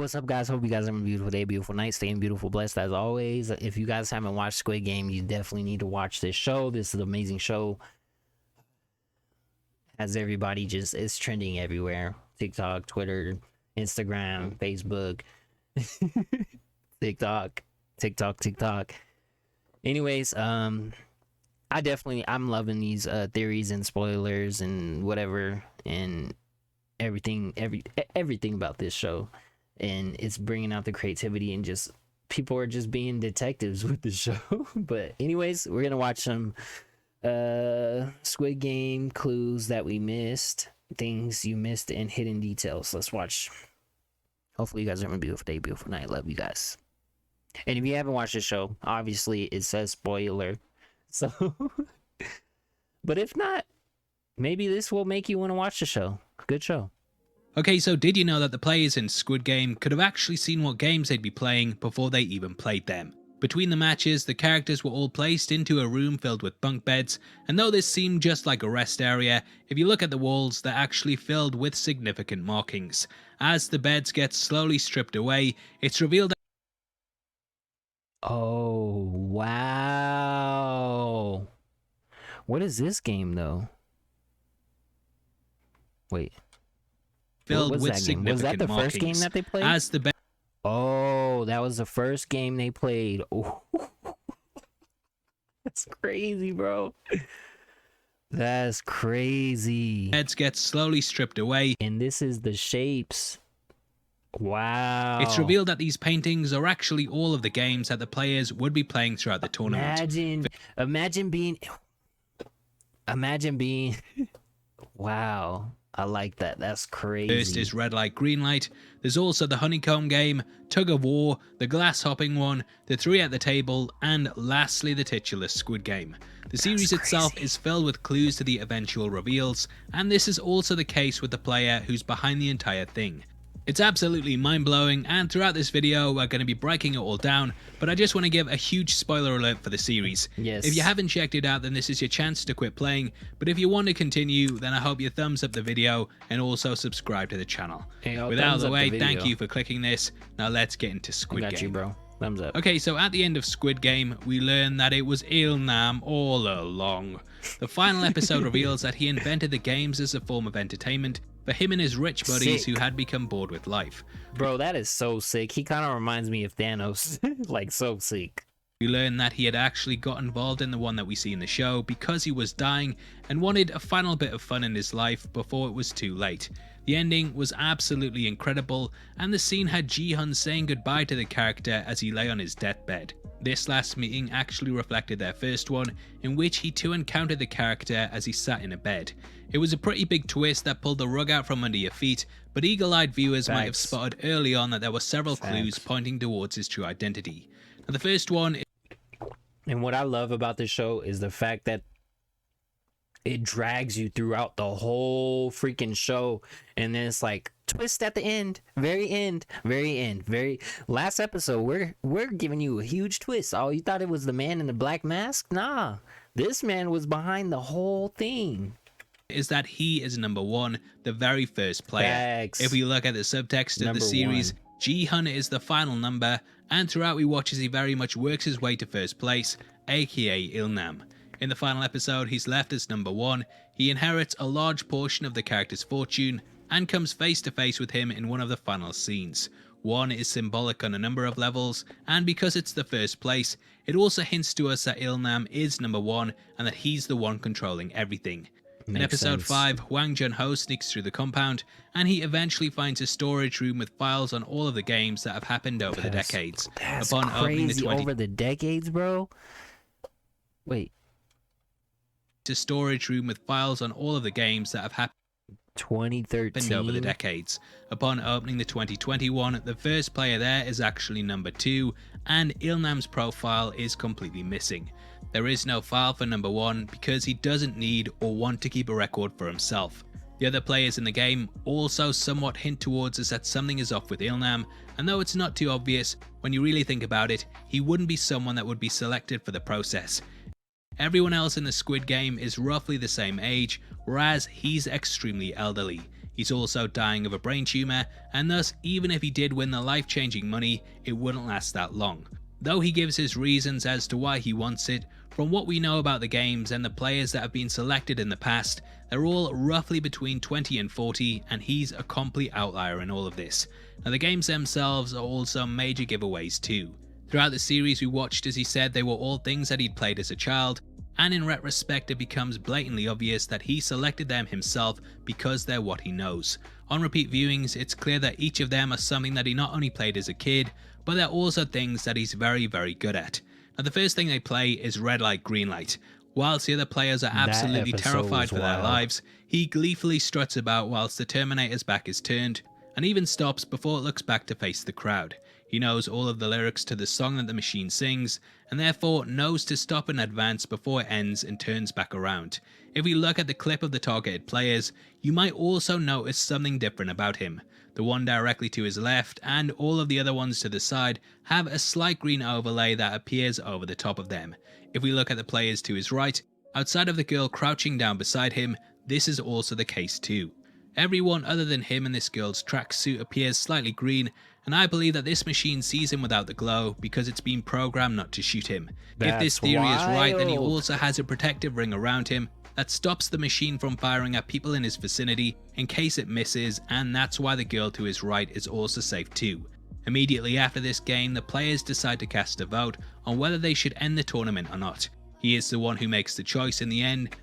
what's up, guys? Hope you guys have a beautiful day, beautiful night, staying beautiful, blessed as always. If you guys haven't watched Squid Game, you definitely need to watch this show. This is an amazing show. As everybody just is trending everywhere. TikTok, Twitter, Instagram, Facebook, TikTok. Anyways, I'm loving these theories and spoilers and whatever and everything about this show. And it's bringing out the creativity and just people are just being detectives with the show. But anyways, we're gonna watch some Squid Game clues that we missed, things you missed, and hidden details. Let's watch. Hopefully you guys are having a beautiful day, beautiful night. Love you guys. And if you haven't watched the show, obviously it says spoiler, so but if not, maybe this will make you want to watch the show. Good show. Okay, so did you know that the players in Squid Game could have actually seen what games they'd be playing before they even played them? Between the matches, the characters were all placed into a room filled with bunk beds, and though this seemed just like a rest area, if you look at the walls, they're actually filled with significant markings. As the beds get slowly stripped away, it's revealed that Oh, wow. What is this game, though? Wait. filled with significant Was that the markings. first game that they played? As the Oh, that was the first game they played. Oh, that's crazy, bro. That's crazy. beds get slowly stripped away, And this is the shapes. Wow. it's revealed that these paintings are actually all of the games that the players would be playing throughout the tournament. Imagine being. Wow. I like that. That's crazy. First is red light, green light. There's also the honeycomb game, tug of war, the glass hopping one, the three at the table, and lastly the titular Squid Game. The series itself is filled with clues to the eventual reveals, and this is also the case with the player who's behind the entire thing. It's absolutely mind-blowing, and throughout this video we're going to be breaking it all down, but I just want to give a huge spoiler alert for the series. Yes. If you haven't checked it out, then this is your chance to quit playing, but if you want to continue, then I hope you thumbs up the video and also subscribe to the channel. Hey, With out of the way, thank you for clicking this. Now let's get into Squid I Game. got you, bro. Thumbs up. Okay, so at the end of Squid Game, we learn that it was Ilnam all along. The final episode reveals that he invented the games as a form of entertainment for him and his rich buddies who had become bored with life. Bro, that is so sick. He kind of reminds me of Thanos. Like, so sick. We learn that he had actually got involved in the one that we see in the show because he was dying and wanted a final bit of fun in his life before it was too late. The ending was absolutely incredible, and the scene had Ji-hun saying goodbye to the character as he lay on his deathbed. This last meeting actually reflected their first one, in which he too encountered the character as he sat in a bed. It was a pretty big twist that pulled the rug out from under your feet, but eagle-eyed viewers might have spotted early on that there were several clues pointing towards his true identity. Now the first one, And what I love about this show is the fact that it drags you throughout the whole freaking show, and then it's like twist at the end, very last episode. We're giving you a huge twist. Oh, you thought it was the man in the black mask? Nah, this man was behind the whole thing. is that he is number one, the very first player. Facts. If we look at the subtext of the series, Ji-hun is the final number, and throughout we watch as he very much works his way to first place, aka Ilnam. In the final episode, he's left as number one. He inherits a large portion of the character's fortune and comes face to face with him in one of the final scenes. One is symbolic on a number of levels, and because it's the first place, it also hints to us that Ilnam is number one and that he's the one controlling everything. In episode 5, Hwang Jun-ho sneaks through the compound, and he eventually finds a storage room with files on all of the games that have happened over the decades. That's Upon opening the over the decades, bro. Wait. A storage room with files on all of the games that have happened 2013 over the decades. Upon opening the 2021, the first player there is actually number 2, and Ilnam's profile is completely missing. There is no file for number 1 because he doesn't need or want to keep a record for himself. The other players in the game also somewhat hint towards us that something is off with Ilnam, and though it's not too obvious, when you really think about it, he wouldn't be someone that would be selected for the process. Everyone else in the Squid Game is roughly the same age, whereas he's extremely elderly. He's also dying of a brain tumor, and thus even if he did win the life-changing money, it wouldn't last that long. Though he gives his reasons as to why he wants it, from what we know about the games and the players that have been selected in the past, they're all roughly between 20 and 40, and he's a complete outlier in all of this. Now the games themselves are also major giveaways too. Throughout the series we watched as he said they were all things that he'd played as a child, and in retrospect it becomes blatantly obvious that he selected them himself because they're what he knows. On repeat viewings, it's clear that each of them are something that he not only played as a kid, but they're also things that he's very good at. Now the first thing they play is red light, green light. Whilst the other players are absolutely terrified for their lives, he gleefully struts about whilst the Terminator's back is turned, and even stops before it looks back to face the crowd. He knows all of the lyrics to the song that the machine sings, and therefore knows to stop in advance before it ends and turns back around. If we look at the clip of the targeted players, you might also notice something different about him. The one directly to his left and all of the other ones to the side have a slight green overlay that appears over the top of them. If we look at the players to his right, outside of the girl crouching down beside him, this is also the case too. Everyone other than him in this girl's tracksuit appears slightly green, and I believe that this machine sees him without the glow because it's been programmed not to shoot him. If this theory is right, then he also has a protective ring around him that stops the machine from firing at people in his vicinity in case it misses, and that's why the girl to his right is also safe too. Immediately after this game, the players decide to cast a vote on whether they should end the tournament or not. He is the one who makes the choice in the end.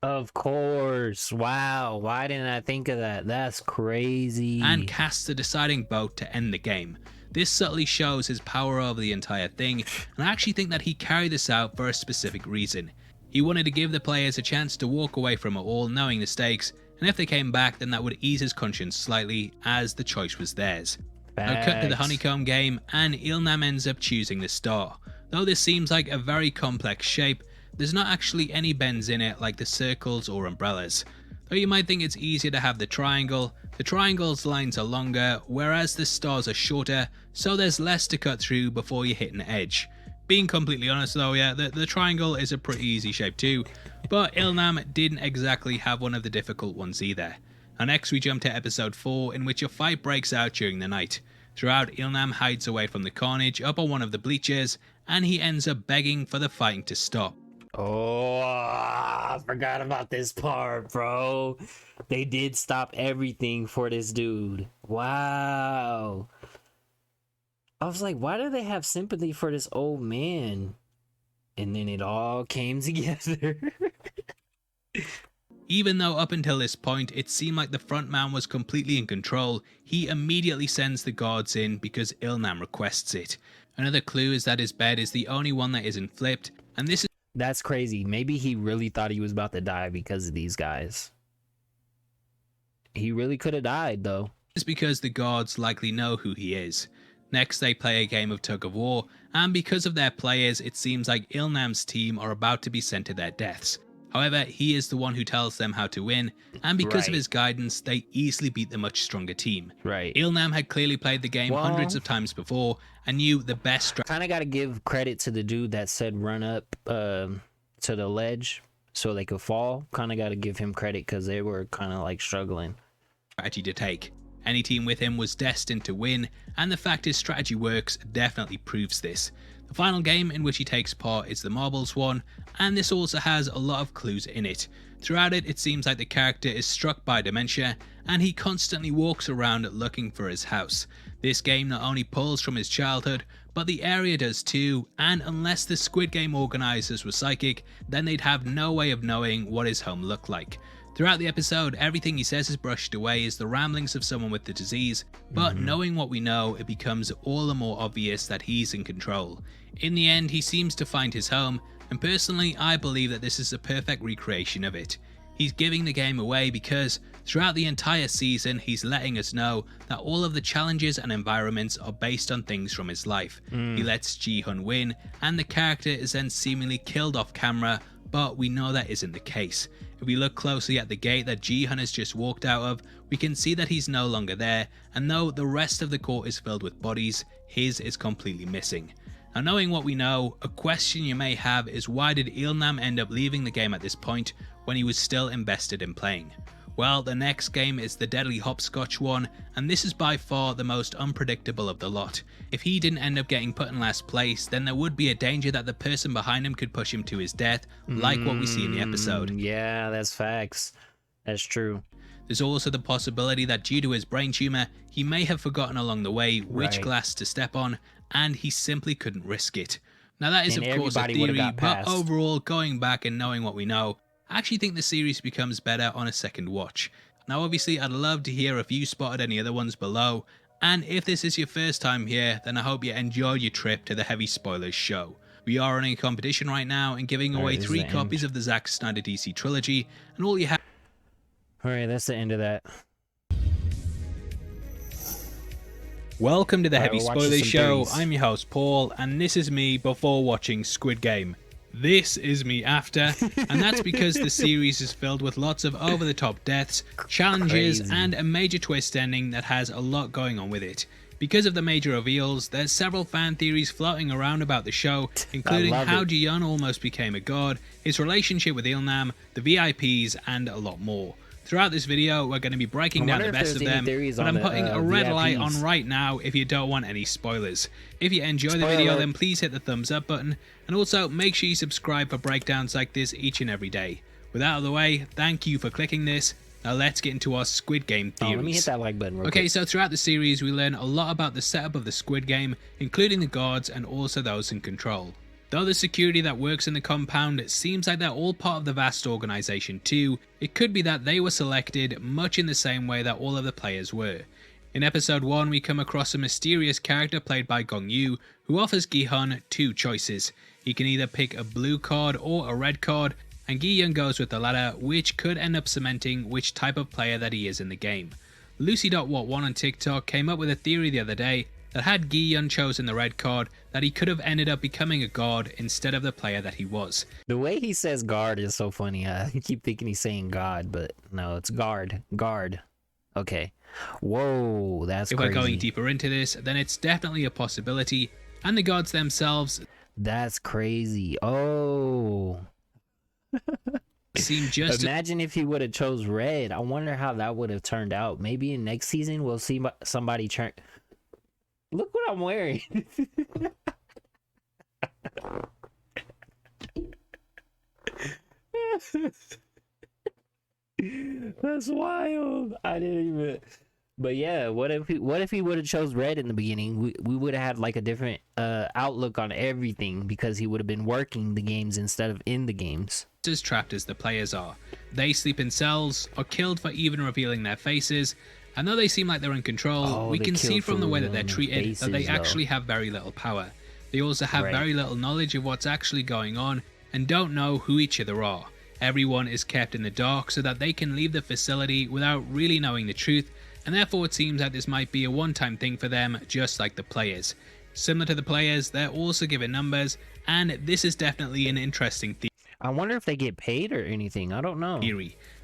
Of course. Wow. Why didn't I think of that? That's crazy. And casts the deciding vote to end the game. This subtly shows his power over the entire thing, and I actually think that he carried this out for a specific reason. He wanted to give the players a chance to walk away from it all knowing the stakes, and if they came back then that would ease his conscience slightly as the choice was theirs. Now cut to the honeycomb game, and Ilnam ends up choosing the star. Though this seems like a very complex shape, there's not actually any bends in it like the circles or umbrellas. Though you might think it's easier to have the triangle's lines are longer, whereas the stars are shorter, so there's less to cut through before you hit an edge. Being completely honest though, yeah, the triangle is a pretty easy shape too, but Ilnam didn't exactly have one of the difficult ones either. And next we jump to episode 4, in which a fight breaks out during the night. Throughout, Ilnam hides away from the carnage up on one of the bleachers, and he ends up begging for the fighting to stop. Oh, I forgot about this part, bro. They did stop everything for this dude. Wow. I was like, why do they have sympathy for this old man? And then it all came together. Even though up until this point it seemed like the front man was completely in control, he immediately sends the guards in because Ilnam requests it. Another clue is that his bed is the only one that isn't flipped, and this is... That's crazy. Maybe he really thought he was about to die because of these guys. He really could have died though. It's because the guards likely know who he is. Next they play a game of tug of war, and because of their players it seems like Ilnam's team are about to be sent to their deaths. However, he is the one who tells them how to win, and because of his guidance, they easily beat the much stronger team. Ilnam had clearly played the game hundreds of times before, and knew the best Kinda gotta give credit to the dude that said run up to the ledge so they could fall. Kinda gotta give him credit because they were kinda like struggling. Strategy to take. Any team with him was destined to win, and the fact his strategy works definitely proves this. The final game in which he takes part is the marbles one, and this also has a lot of clues in it. Throughout it, it seems like the character is struck by dementia, and he constantly walks around looking for his house. This game not only pulls from his childhood, but the area does too, and unless the Squid Game organisers were psychic, then they'd have no way of knowing what his home looked like. Throughout the episode, everything he says is brushed away as the ramblings of someone with the disease, but knowing what we know, it becomes all the more obvious that he's in control. In the end, he seems to find his home, and personally, I believe that this is a perfect recreation of it. He's giving the game away because throughout the entire season, he's letting us know that all of the challenges and environments are based on things from his life. He lets Ji-hun win, and the character is then seemingly killed off camera, but we know that isn't the case. If we look closely at the gate that Ji-hun has just walked out of, we can see that he's no longer there, and though the rest of the court is filled with bodies, his is completely missing. Now knowing what we know, a question you may have is why did Ilnam end up leaving the game at this point when he was still invested in playing? Well, the next game is the deadly hopscotch one, and this is by far the most unpredictable of the lot. If he didn't end up getting put in last place, then there would be a danger that the person behind him could push him to his death, like what we see in the episode. Yeah, that's facts. That's true. There's also the possibility that due to his brain tumor, he may have forgotten along the way which glass to step on, and he simply couldn't risk it. Now that is of course a theory, but overall, going back and knowing what we know, I actually think the series becomes better on a second watch. Now obviously I'd love to hear if you spotted any other ones below, and if this is your first time here, then I hope you enjoy your trip to the Heavy Spoilers show. We are running a competition right now and giving away 3 copies of the Zack Snyder DC trilogy, and all you have... Alright, that's the end of that. Welcome to the Heavy Spoilers show. I'm your host Paul, and this is me before watching Squid Game. This is me after, and that's because the series is filled with lots of over-the-top deaths, challenges, and a major twist ending that has a lot going on with it. Because of the major reveals, there's several fan theories floating around about the show, including how Ji-yeon almost became a god, his relationship with Il-nam, the VIPs, and a lot more. Throughout this video, we're going to be breaking down the best of them, but I'm putting a red light on right now if you don't want any spoilers. If you enjoy the video, then please hit the thumbs up button, and also make sure you subscribe for breakdowns like this each and every day. With that out of the way, thank you for clicking this. Now let's get into our Squid Game theories. Let me hit that like button real quick. Okay, so throughout the series, we learn a lot about the setup of the Squid Game, including the guards and also those in control. Though the security that works in the compound, it seems like they're all part of the vast organization too, it could be that they were selected much in the same way that all of the players were. In episode 1, we come across a mysterious character played by Gong Yoo, who offers Gi-hun 2 choices. He can either pick a blue card or a red card, and Gi-yeon goes with the latter, which could end up cementing which type of player that he is in the game. Lucy.what1 on TikTok came up with a theory the other day that had Gi-yeon chosen the red card, that he could have ended up becoming a god instead of the player that he was. The way he says guard is so funny. I keep thinking he's saying god, but no, it's guard. Guard. Okay. Whoa, that's crazy. If we're going deeper into this, then it's definitely a possibility, and the gods themselves... That's crazy. Oh. seem just... Imagine if he would have chose red. I wonder how that would have turned out. Maybe in next season we'll see somebody turn... Look what I'm wearing. That's wild. I didn't even... But yeah, what if he would have chose red in the beginning? We would have had like a different outlook on everything, because he would have been working the games instead of in the games. As trapped as the players are. They sleep in cells, are killed for even revealing their faces, and though they seem like they're in control, we can see from the way that they're treated that they actually have very little power. They also have very little knowledge of what's actually going on, and don't know who each other are. Everyone is kept in the dark so that they can leave the facility without really knowing the truth, and therefore it seems that this might be a one-time thing for them, just like the players. Similar to the players, they're also given numbers, and this is definitely an interesting theory. I wonder if they get paid or anything. I don't know.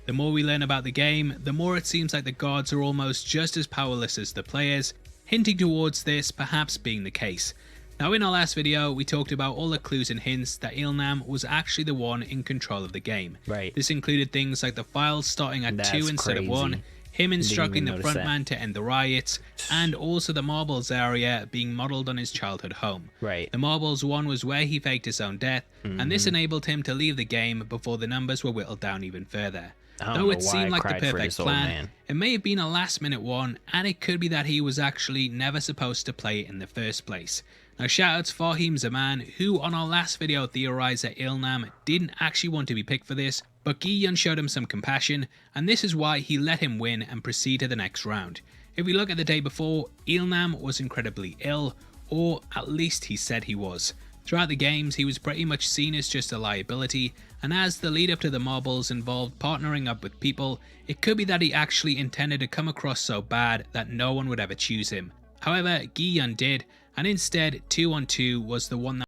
The more we learn about the game, the more it seems like the gods are almost just as powerless as the players, hinting towards this perhaps being the case. Now in our last video, we talked about all the clues and hints that Il-nam was actually the one in control of the game. This included things like the files starting at 2 instead of 1, him instructing the frontman to end the riots, and also the marbles area being modelled on his childhood home. The marbles one was where he faked his own death, and this enabled him to leave the game before the numbers were whittled down even further. Though it seemed like the perfect plan, it may have been a last minute one, and it could be that he was actually never supposed to play it in the first place. Now shout out to Fahim Zaman, who on our last video theorized that Il-nam didn't actually want to be picked for this, but Gi-yeon showed him some compassion, and this is why he let him win and proceed to the next round. If we look at the day before, Il-nam was incredibly ill, or at least he said he was. Throughout the games, he was pretty much seen as just a liability, and as the lead up to the marbles involved partnering up with people, it could be that he actually intended to come across so bad that no one would ever choose him. However, Gi-yeon did, and instead 2-on-2 was the one that...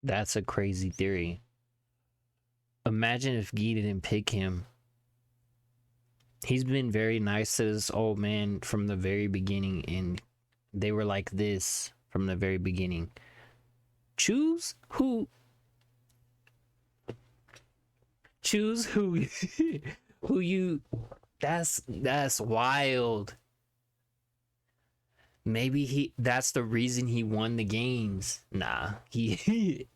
That's a crazy theory. Imagine if Gi didn't pick him. He's been very nice to this old man from the very beginning, and they were like this from the very beginning. Choose who? choose who who you. That's wild. Maybe that's the reason he won the games. Nah, he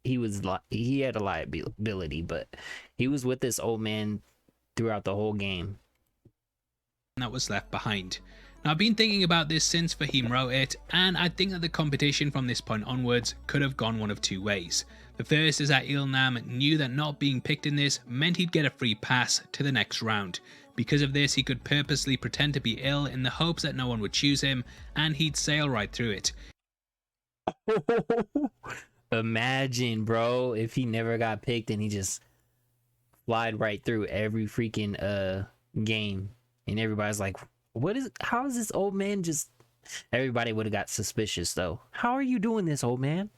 had a liability, but he was with this old man throughout the whole game. That was left behind. Now, I've been thinking about this since Fahim wrote it, and I think that the competition from this point onwards could have gone one of two ways. The first is that Ilnam knew that not being picked in this meant he'd get a free pass to the next round. Because of this, he could purposely pretend to be ill in the hopes that no one would choose him, and he'd sail right through it. Imagine, bro, if he never got picked and he just flied right through every freaking game, and everybody's like, how is this old man just... Everybody would have got suspicious though. How are you doing this, old man?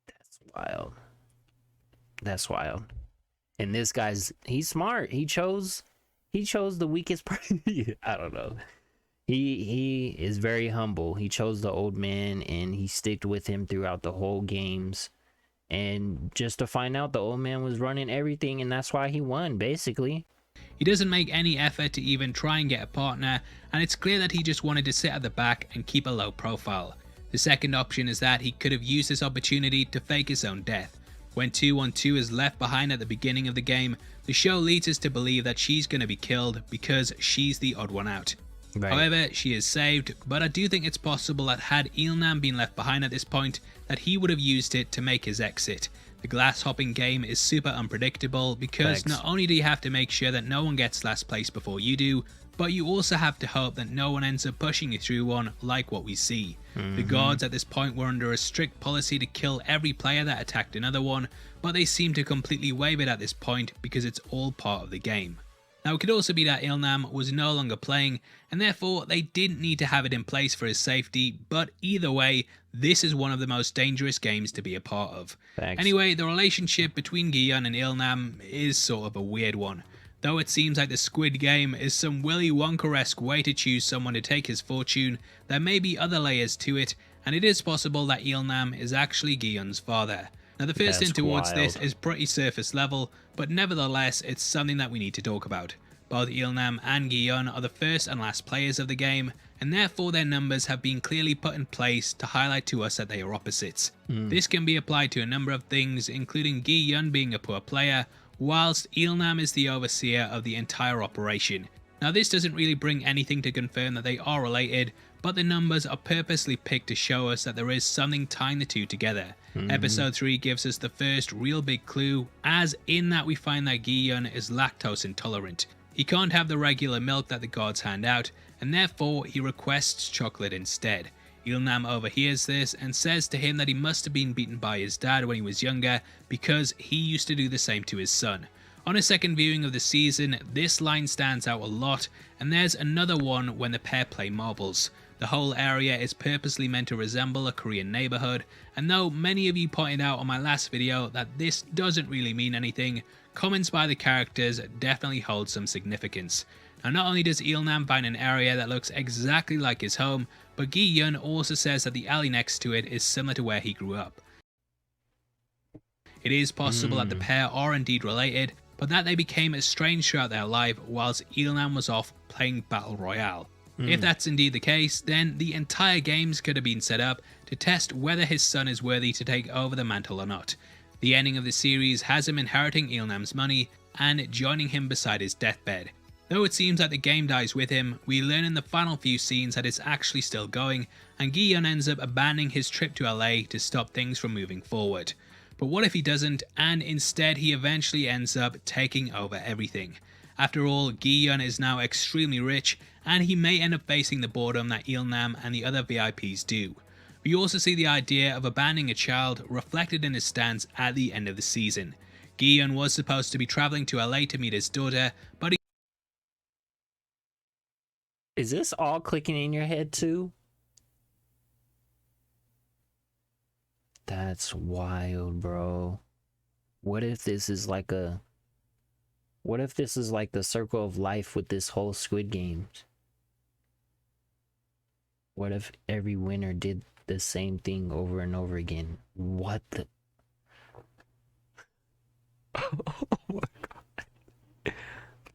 That's wild. That's wild. And this he's smart. He chose the weakest person. I don't know. He is very humble. He chose the old man and he sticked with him throughout the whole games. And just to find out the old man was running everything, and that's why he won, basically. He doesn't make any effort to even try and get a partner, and it's clear that he just wanted to sit at the back and keep a low profile. The second option is that he could have used this opportunity to fake his own death. When 2-on-2 is left behind at the beginning of the game, the show leads us to believe that she's going to be killed because she's the odd one out. Right. However, she is saved, but I do think it's possible that had Ilnam been left behind at this point, that he would have used it to make his exit. The glass hopping game is super unpredictable because not only do you have to make sure that no one gets last place before you do, but you also have to hope that no one ends up pushing you through one like what we see. The gods at this point were under a strict policy to kill every player that attacked another one, but they seem to completely waive it at this point because it's all part of the game. Now, it could also be that Ilnam was no longer playing, and therefore they didn't need to have it in place for his safety, but either way, this is one of the most dangerous games to be a part of. Thanks. Anyway, the relationship between Gion and Ilnam is sort of a weird one. Though it seems like the Squid Game is some Willy Wonka-esque way to choose someone to take his fortune, there may be other layers to it, and it is possible that Ilnam is actually Gion's father. Now, the first hint towards this is pretty surface level, but nevertheless, it's something that we need to talk about. Both Ilnam and Gion are the first and last players of the game, and therefore their numbers have been clearly put in place to highlight to us that they are opposites. This can be applied to a number of things, including Gion being a poor player, whilst Ilnam is the overseer of the entire operation. Now, this doesn't really bring anything to confirm that they are related, but the numbers are purposely picked to show us that there is something tying the two together. Episode 3 gives us the first real big clue, as in that we find that Gion is lactose intolerant. He can't have the regular milk that the gods hand out, and therefore he requests chocolate instead. Ilnam overhears this and says to him that he must have been beaten by his dad when he was younger because he used to do the same to his son. On a second viewing of the season, this line stands out a lot, and there's another one when the pair play marbles. The whole area is purposely meant to resemble a Korean neighborhood, and though many of you pointed out on my last video that this doesn't really mean anything, comments by the characters definitely hold some significance. Now, not only does Ilnam find an area that looks exactly like his home, but Gi-yeon also says that the alley next to it is similar to where he grew up. It is possible that the pair are indeed related, but that they became estranged throughout their life whilst Ilnam was off playing Battle Royale. If that's indeed the case, then the entire games could have been set up to test whether his son is worthy to take over the mantle or not. The ending of the series has him inheriting Ilnam's money and joining him beside his deathbed. Though it seems like the game dies with him, we learn in the final few scenes that it's actually still going, and Gi-yeon ends up abandoning his trip to LA to stop things from moving forward. But what if he doesn't, and instead he eventually ends up taking over everything? After all, Gi-yeon is now extremely rich, and he may end up facing the boredom that Ilnam and the other VIPs do. We also see the idea of abandoning a child reflected in his stance at the end of the season. Gi-yeon was supposed to be traveling to LA to meet his daughter, but Is this all clicking in your head too? That's wild, bro. What if this is like the circle of life with this whole Squid Games? What if every winner did the same thing over and over again? What the... Oh my god.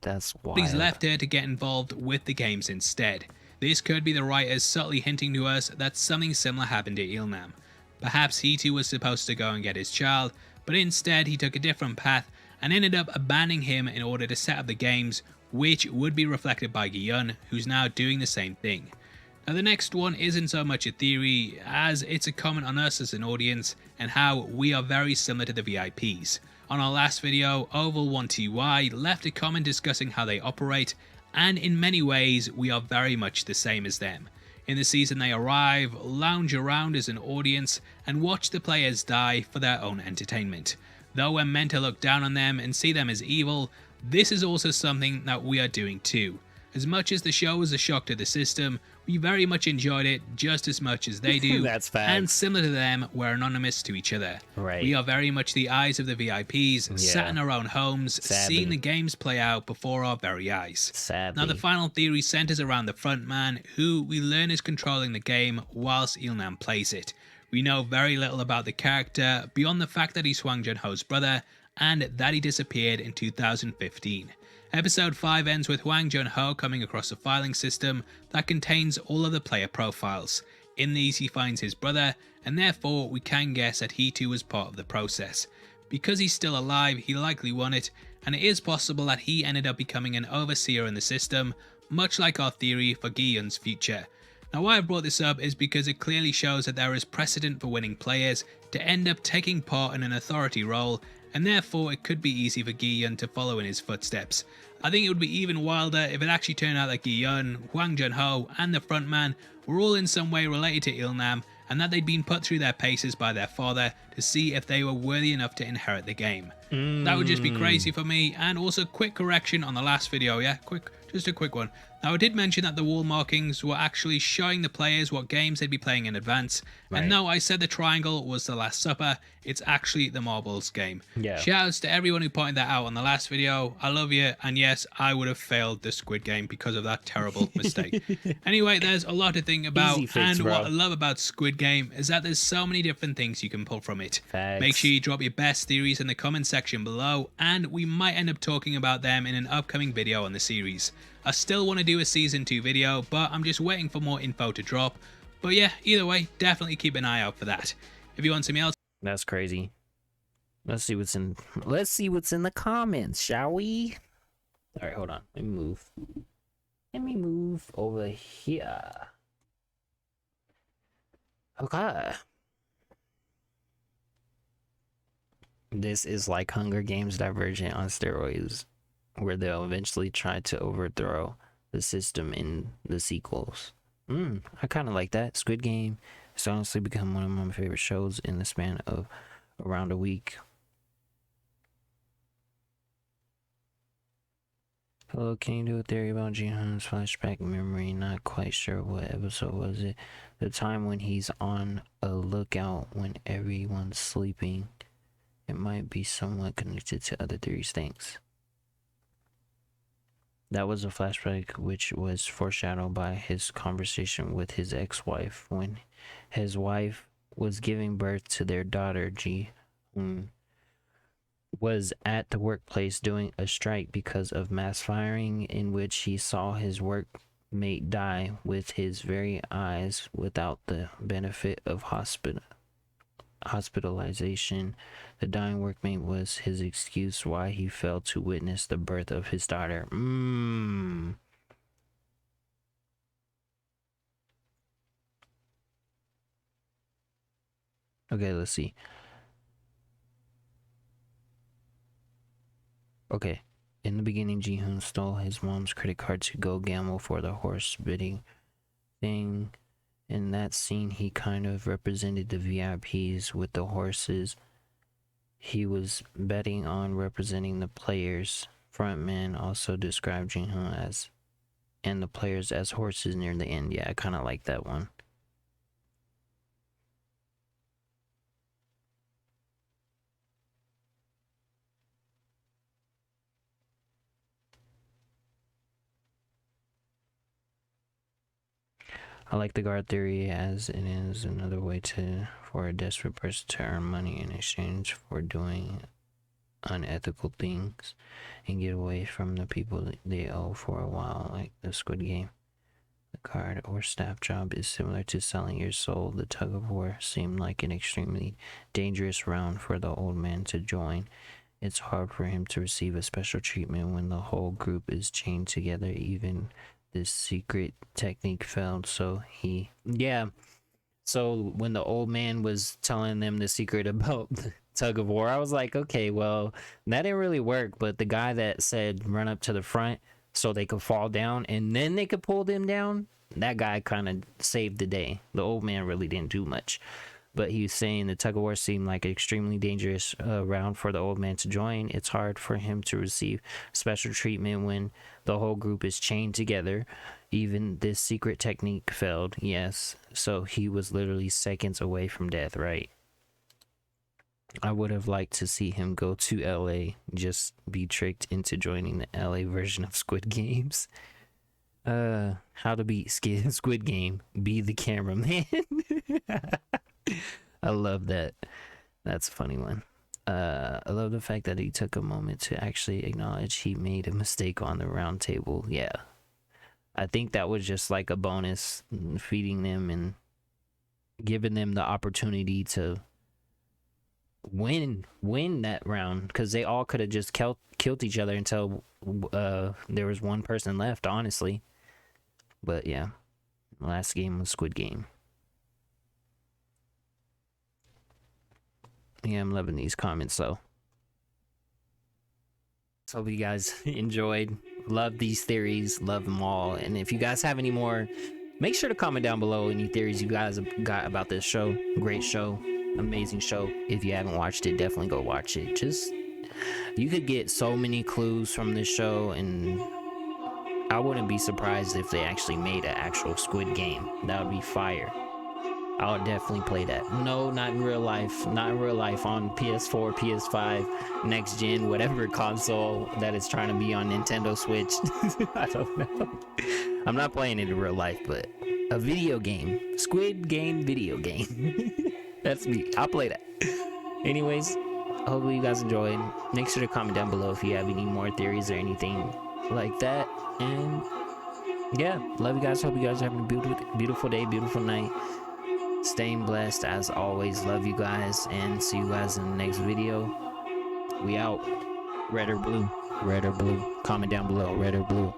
That's He's wild. left her to get involved with the games instead. This could be the writers subtly hinting to us that something similar happened to Ilnam. Perhaps he too was supposed to go and get his child, but instead he took a different path and ended up abandoning him in order to set up the games, which would be reflected by Gi-yeon, who's now doing the same thing. Now the next one isn't so much a theory as it's a comment on us as an audience and how we are very similar to the VIPs. On our last video, Oval1TY left a comment discussing how they operate, and in many ways we are very much the same as them. In the season they arrive, lounge around as an audience, and watch the players die for their own entertainment. Though we're meant to look down on them and see them as evil, this is also something that we are doing too. As much as the show was a shock to the system, we very much enjoyed it just as much as they do. That's facts. And similar to them, we're anonymous to each other. Right. We are very much the eyes of the VIPs, sat in our own homes, Sadly. seeing the games play out before our very eyes. Sadly. Now the final theory centers around the frontman, who we learn is controlling the game whilst Ilnam plays it. We know very little about the character, beyond the fact that he's Hwang Jun-ho's brother, and that he disappeared in 2015. Episode 5 ends with Hwang Jun-ho coming across a filing system that contains all of the player profiles. In these he finds his brother, and therefore we can guess that he too was part of the process. Because he's still alive, he likely won it, and it is possible that he ended up becoming an overseer in the system, much like our theory for Gi-yeon's future. Now why I brought this up is because it clearly shows that there is precedent for winning players to end up taking part in an authority role, and therefore it could be easy for Gi-yeon to follow in his footsteps. I think it would be even wilder if it actually turned out that Gi-yeon, Hwang Jun-ho and the frontman were all in some way related to Ilnam, and that they'd been put through their paces by their father to see if they were worthy enough to inherit the game. That would just be crazy for me. And also quick correction on the last video, just a quick one. Now I did mention that the wall markings were actually showing the players what games they'd be playing in advance. Right. And no, I said the triangle was the Last Supper, it's actually the Marbles game. Yeah. Shoutouts to everyone who pointed that out on the last video. I love you, and yes, I would have failed the Squid Game because of that terrible mistake. Anyway, there's a lot to think about, Easy fix, bro. what I love about Squid Game is that there's so many different things you can pull from it. Facts. Make sure you drop your best theories in the comment section below, and we might end up talking about them in an upcoming video on the series. I still want to do a season 2 video, but I'm just waiting for more info to drop. But yeah, either way, definitely keep an eye out for that. If you want something else, That's crazy. Let's see what's in the comments, shall we? All right, hold on. Let me move over here. Okay. This is like Hunger Games Divergent on steroids, where they'll eventually try to overthrow the system in the sequels. I kind of like that. Squid Game has honestly become one of my favorite shows in the span of around a week. Hello, can you do a theory about Jihan's flashback memory? Not quite sure what episode was it. The time when he's on a lookout when everyone's sleeping. It might be somewhat connected to other theories. Thanks. That was a flashback which was foreshadowed by his conversation with his ex-wife when his wife was giving birth to their daughter. Ji was at the workplace doing a strike because of mass firing, in which he saw his workmate die with his very eyes without the benefit of hospitalization. The dying workmate was his excuse why he failed to witness the birth of his daughter. Okay, let's see. Okay, in the beginning, Ji-hoon stole his mom's credit card to go gamble for the horse bidding thing. In that scene, he kind of represented the VIPs with the horses. He was betting on representing the players. Frontman also described Ji-hoon as, and the players as horses near the end. Yeah, I kind of like that one. I like the guard theory, as it is another way for a desperate person to earn money in exchange for doing unethical things and get away from the people that they owe for a while, like the Squid Game. The card or staff job is similar to selling your soul. The tug of war seemed like an extremely dangerous round for the old man to join. It's hard for him to receive a special treatment when the whole group is chained together. Even this secret technique failed, so so when the old man was telling them the secret about the tug of war, I was like, okay, well, that didn't really work. But the guy that said run up to the front so they could fall down and then they could pull them down, that guy kind of saved the day. The old man really didn't do much. But he was saying the tug of war seemed like an extremely dangerous round for the old man to join. It's hard for him to receive special treatment when the whole group is chained together. Even this secret technique failed. Yes, so he was literally seconds away from death, right? I would have liked to see him go to LA, just be tricked into joining the LA version of Squid Games. How to beat Squid Game, be the cameraman. I love that. That's a funny one. I love the fact that he took a moment to actually acknowledge he made a mistake on the round table. Yeah. I think that was just like a bonus, feeding them and giving them the opportunity to win that round, because they all could have just killed each other until there was one person left, honestly. But yeah, last game was Squid Game. Yeah, I'm loving these comments, so hope you guys enjoyed. Love these theories, love them all. And if you guys have any more, make sure to comment down below any theories you guys have got about this show. Great show, amazing show. If you haven't watched it, definitely go watch it. Just, you could get so many clues from this show, and I wouldn't be surprised if they actually made an actual Squid Game. That would be fire. I would definitely play that. No, not in real life. Not in real life. On PS4, PS5, next gen, whatever console that is trying to be on Nintendo Switch. I don't know. I'm not playing it in real life, but a video game. Squid Game video game. That's me. I'll play that. Anyways, hopefully you guys enjoyed. Make sure to comment down below if you have any more theories or anything like that. And yeah, love you guys. Hope you guys are having a beautiful day, beautiful night. Staying blessed as always. Love you guys, and see you guys in the next video. We out. Red or blue? Red or blue? Comment down below. Red or blue?